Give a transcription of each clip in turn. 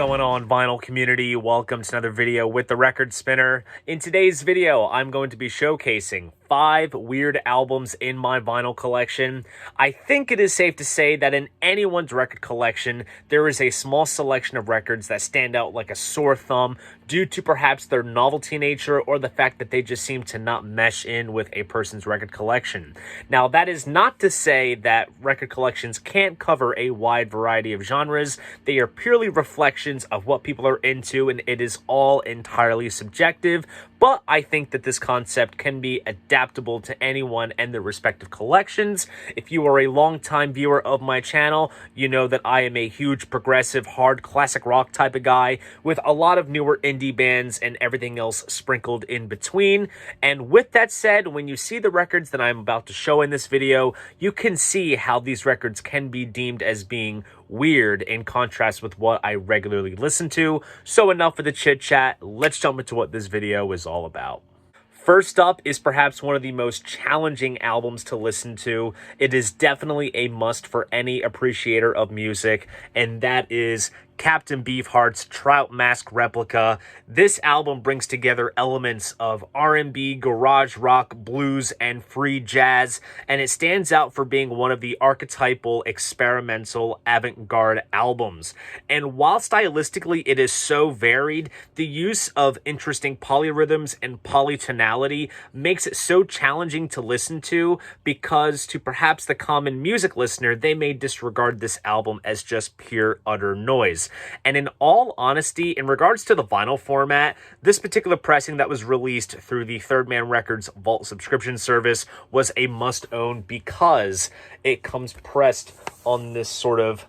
going on, vinyl community? Welcome to another video with the Record Spinner. In today's video, I'm going to be showcasing 5 weird albums in my vinyl collection. I think it is safe to say that in anyone's record collection, there is a small selection of records that stand out like a sore thumb due to perhaps their novelty nature or the fact that they just seem to not mesh in with a person's record collection. Now, that is not to say that record collections can't cover a wide variety of genres. They are purely reflections of what people are into, and it is all entirely subjective. But I think that this concept can be adaptable to anyone and their respective collections. If you are a longtime viewer of my channel, you know that I am a huge progressive, hard, classic rock type of guy with a lot of newer indie bands and everything else sprinkled in between. And with that said, when you see the records that I'm about to show in this video, you can see how these records can be deemed as being weird in contrast with what I regularly listen to. So enough of the chit chat, let's jump into what this video is all about. First up is perhaps one of the most challenging albums to listen to. It is definitely a must for any appreciator of music, and that is Captain Beefheart's Trout Mask Replica. This album brings together elements of R&B, garage rock, blues, and free jazz, and it stands out for being one of the archetypal experimental avant-garde albums. And while stylistically it is so varied, the use of interesting polyrhythms and polytonality makes it so challenging to listen to, because to perhaps the common music listener, they may disregard this album as just pure utter noise. And in all honesty, in regards to the vinyl format, this particular pressing that was released through the Third Man Records Vault subscription service was a must-own because it comes pressed on this sort of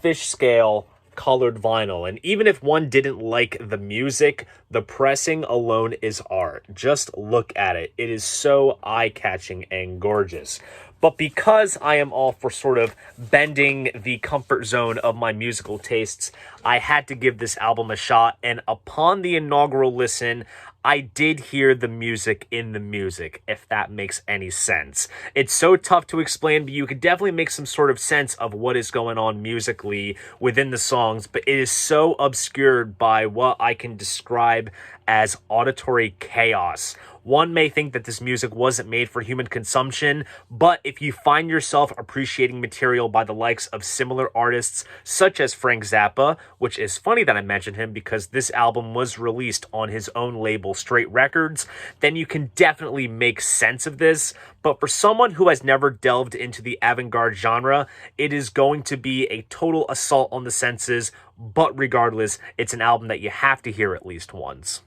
fish scale colored vinyl. And even if one didn't like the music, the pressing alone is art. Just look at it. It is so eye-catching and gorgeous. But because I am all for sort of bending the comfort zone of my musical tastes, I had to give this album a shot. And upon the inaugural listen, I did hear the music in the music, if that makes any sense. It's so tough to explain, but you could definitely make some sort of sense of what is going on musically within the songs, but it is so obscured by what I can describe as auditory chaos. One may think that this music wasn't made for human consumption, but if you find yourself appreciating material by the likes of similar artists such as Frank Zappa, which is funny that I mentioned him because this album was released on his own label, Straight Records, then you can definitely make sense of this. But for someone who has never delved into the avant-garde genre, it is going to be a total assault on the senses, but regardless, it's an album that you have to hear at least once.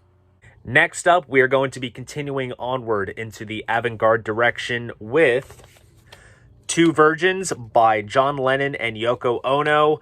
Next up, we are going to be continuing onward into the avant-garde direction with Two Virgins by John Lennon and Yoko Ono.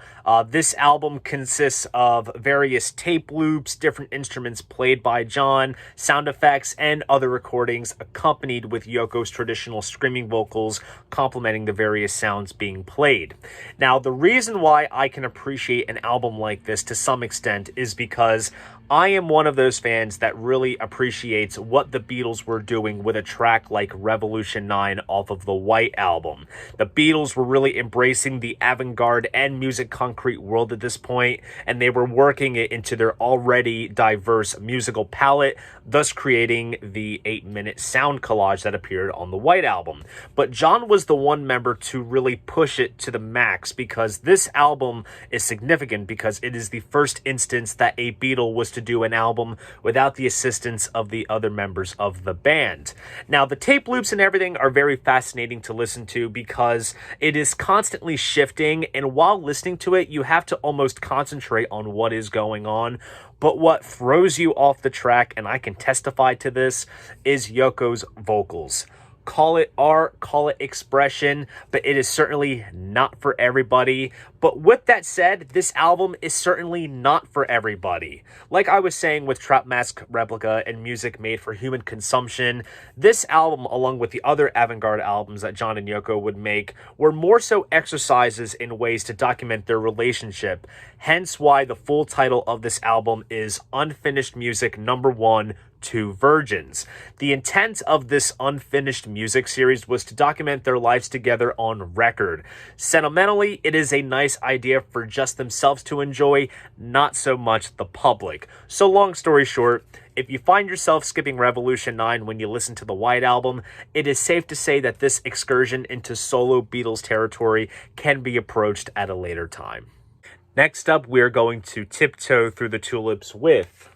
This album consists of various tape loops, different instruments played by John, sound effects, and other recordings accompanied with Yoko's traditional screaming vocals complementing the various sounds being played. Now, the reason why I can appreciate an album like this to some extent is because I am one of those fans that really appreciates what the Beatles were doing with a track like Revolution 9 off of the White Album. The Beatles were really embracing the avant-garde and music concrete world at this point, and they were working it into their already diverse musical palette, thus creating the 8-minute sound collage that appeared on the White Album. But John was the one member to really push it to the max, because this album is significant because it is the first instance that a Beatle was to do an album without the assistance of the other members of the band. Now, the tape loops and everything are very fascinating to listen to because it is constantly shifting, and while listening to it, you have to almost concentrate on what is going on. But what throws you off the track, and I can testify to this, is Yoko's vocals. Call it art, call it expression, but it is certainly not for everybody. But with that said, this album is certainly not for everybody. Like I was saying with Trout Mask Replica and music made for human consumption, this album, along with the other avant-garde albums that John and Yoko would make, were more so exercises in ways to document their relationship. Hence why the full title of this album is Unfinished Music #1, Two Virgins. The intent of this unfinished music series was to document their lives together on record. Sentimentally, it is a nice idea for just themselves to enjoy, not so much the public. So long story short, if you find yourself skipping Revolution 9 when you listen to the White Album, it is safe to say that this excursion into solo Beatles territory can be approached at a later time. Next up, we're going to tiptoe through the tulips with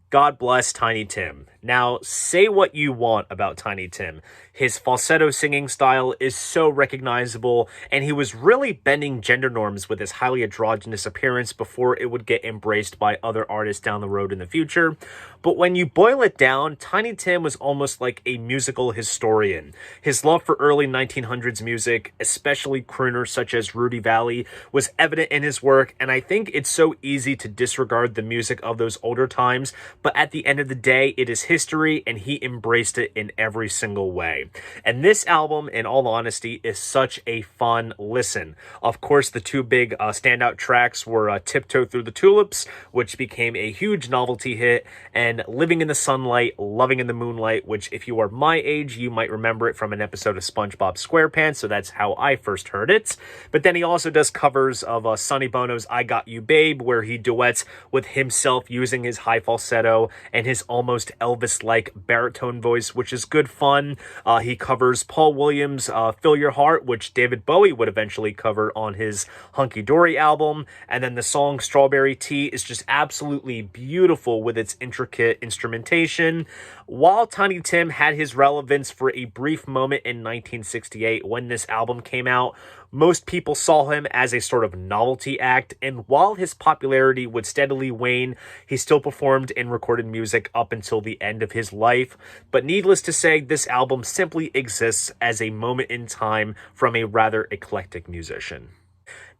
God Bless Tiny Tim. Now, say what you want about Tiny Tim. His falsetto singing style is so recognizable, and he was really bending gender norms with his highly androgynous appearance before it would get embraced by other artists down the road in the future. But when you boil it down, Tiny Tim was almost like a musical historian. His love for early 1900s music, especially crooners such as Rudy Valley, was evident in his work, and I think it's so easy to disregard the music of those older times, but at the end of the day, it is history, and he embraced it in every single way. And this album, in all honesty, is such a fun listen. Of course, the two big standout tracks were Tiptoe Through the Tulips, which became a huge novelty hit, and Living in the Sunlight, Loving in the Moonlight, which if you are my age, you might remember it from an episode of SpongeBob SquarePants, so that's how I first heard it. But then he also does covers of Sonny Bono's I Got You Babe, where he duets with himself using his high falsetto and his almost Elvis-like baritone voice, which is good fun. He covers Paul Williams' Fill Your Heart, which David Bowie would eventually cover on his Hunky Dory album. And then the song Strawberry Tea is just absolutely beautiful with its intricate instrumentation. While Tiny Tim had his relevance for a brief moment in 1968 when this album came out, most people saw him as a sort of novelty act, and while his popularity would steadily wane, he still performed and recorded music up until the end of his life. But needless to say, this album simply exists as a moment in time from a rather eclectic musician.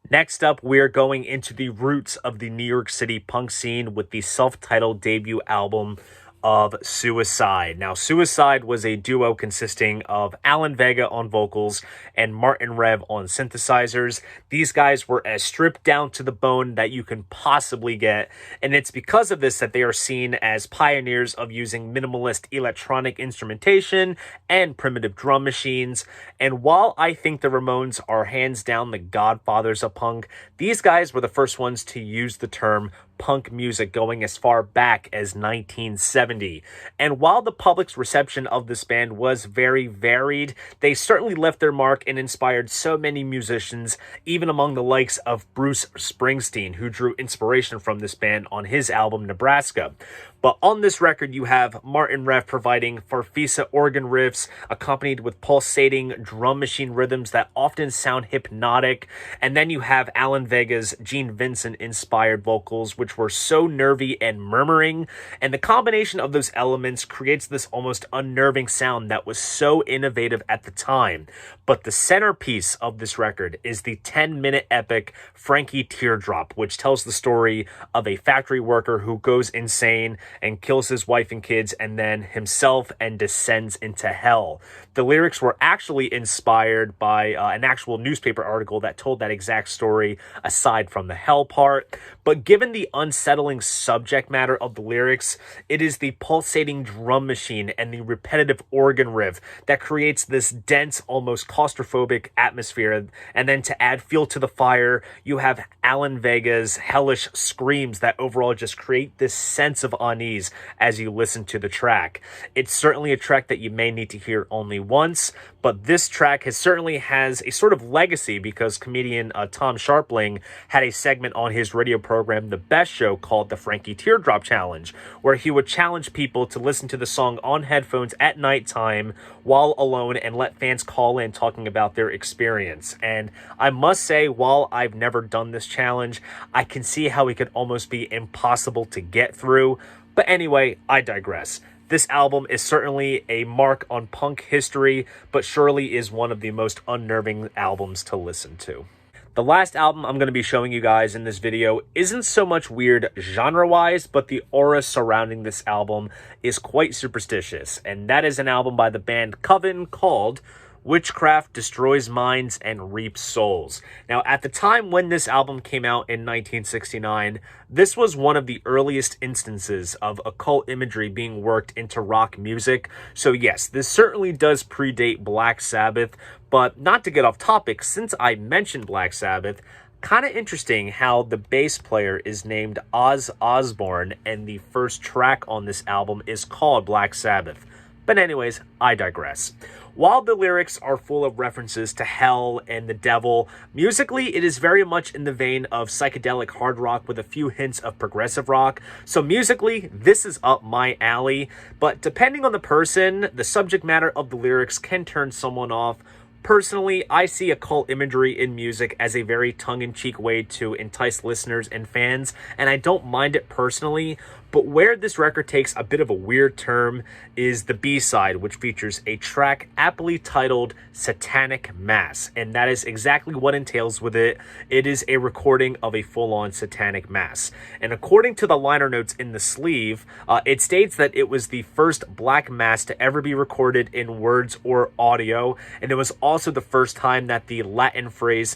Next up, we're going into the roots of the New York City punk scene with the self-titled debut album of Suicide. Now, Suicide was a duo consisting of Alan Vega on vocals and Martin Rev on synthesizers. These guys were as stripped down to the bone that you can possibly get, and it's because of this that they are seen as pioneers of using minimalist electronic instrumentation and primitive drum machines. And while I think the Ramones are hands down the godfathers of punk, these guys were the first ones to use the term punk music going as far back as 1970. And while the public's reception of this band was very varied, they certainly left their mark and inspired so many musicians, even among the likes of Bruce Springsteen, who drew inspiration from this band on his album Nebraska. But on this record, you have Martin Rev providing Farfisa organ riffs, accompanied with pulsating drum machine rhythms that often sound hypnotic. And then you have Alan Vega's Gene Vincent-inspired vocals, which were so nervy and murmuring. And the combination of those elements creates this almost unnerving sound that was so innovative at the time. But the centerpiece of this record is the 10-minute epic Frankie Teardrop, which tells the story of a factory worker who goes insane and kills his wife and kids and then himself and descends into hell. The lyrics were actually inspired by an actual newspaper article that told that exact story aside from the hell part. But given the unsettling subject matter of the lyrics, it is the pulsating drum machine and the repetitive organ riff that creates this dense, almost claustrophobic atmosphere. And then to add fuel to the fire, you have Alan Vega's hellish screams that overall just create this sense of unease as you listen to the track. It's certainly a track that you may need to hear only once, but this track certainly has a sort of legacy because comedian Tom Sharpling had a segment on his radio program, The Best Show, called the Frankie Teardrop Challenge, where he would challenge people to listen to the song on headphones at nighttime while alone and let fans call in talking about their experience. And I must say, while I've never done this challenge, I can see how it could almost be impossible to get through. But anyway, I digress. This album is certainly a mark on punk history, but surely is one of the most unnerving albums to listen to. The last album I'm going to be showing you guys in this video isn't so much weird genre-wise, but the aura surrounding this album is quite superstitious, and that is an album by the band Coven called Witchcraft Destroys Minds and Reaps Souls. Now, at the time when this album came out in 1969, this was one of the earliest instances of occult imagery being worked into rock music. So yes, this certainly does predate Black Sabbath, but not to get off topic, since I mentioned Black Sabbath, kind of interesting how the bass player is named Oz Osbourne and the first track on this album is called Black Sabbath. But anyways, I digress. While the lyrics are full of references to hell and the devil, musically it is very much in the vein of psychedelic hard rock with a few hints of progressive rock. So musically, this is up my alley, but depending on the person, the subject matter of the lyrics can turn someone off. Personally, I see occult imagery in music as a very tongue-in-cheek way to entice listeners and fans, and I don't mind it personally. But where this record takes a bit of a weird turn is the B-side, which features a track aptly titled Satanic Mass, and that is exactly what entails with it. It is a recording of a full-on satanic mass. And according to the liner notes in the sleeve, it states that it was the first black mass to ever be recorded in words or audio, and it was also the first time that the Latin phrase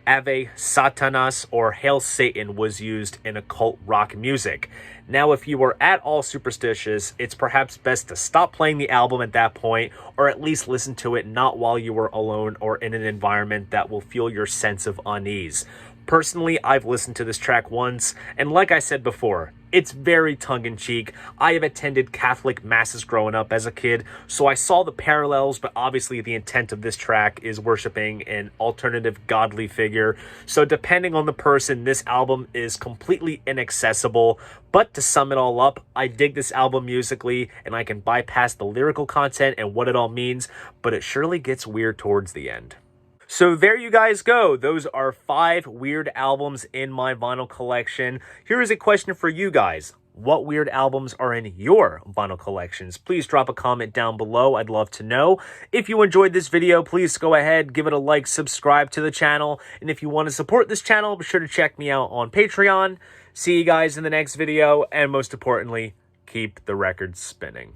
Ave Satanas or Hail Satan was used in occult rock music. Now, if you are at all superstitious, it's perhaps best to stop playing the album at that point, or at least listen to it not while you are alone or in an environment that will fuel your sense of unease. Personally, I've listened to this track once, and like I said before, it's very tongue-in-cheek. I have attended Catholic masses growing up as a kid, so I saw the parallels, but obviously the intent of this track is worshiping an alternative godly figure. So depending on the person, this album is completely inaccessible. But to sum it all up, I dig this album musically, and I can bypass the lyrical content and what it all means, but it surely gets weird towards the end. So there you guys go. Those are 5 weird albums in my vinyl collection. Here is a question for you guys. What weird albums are in your vinyl collections? Please drop a comment down below. I'd love to know. If you enjoyed this video, please go ahead, give it a like, subscribe to the channel. And if you want to support this channel, be sure to check me out on Patreon. See you guys in the next video. And most importantly, keep the records spinning.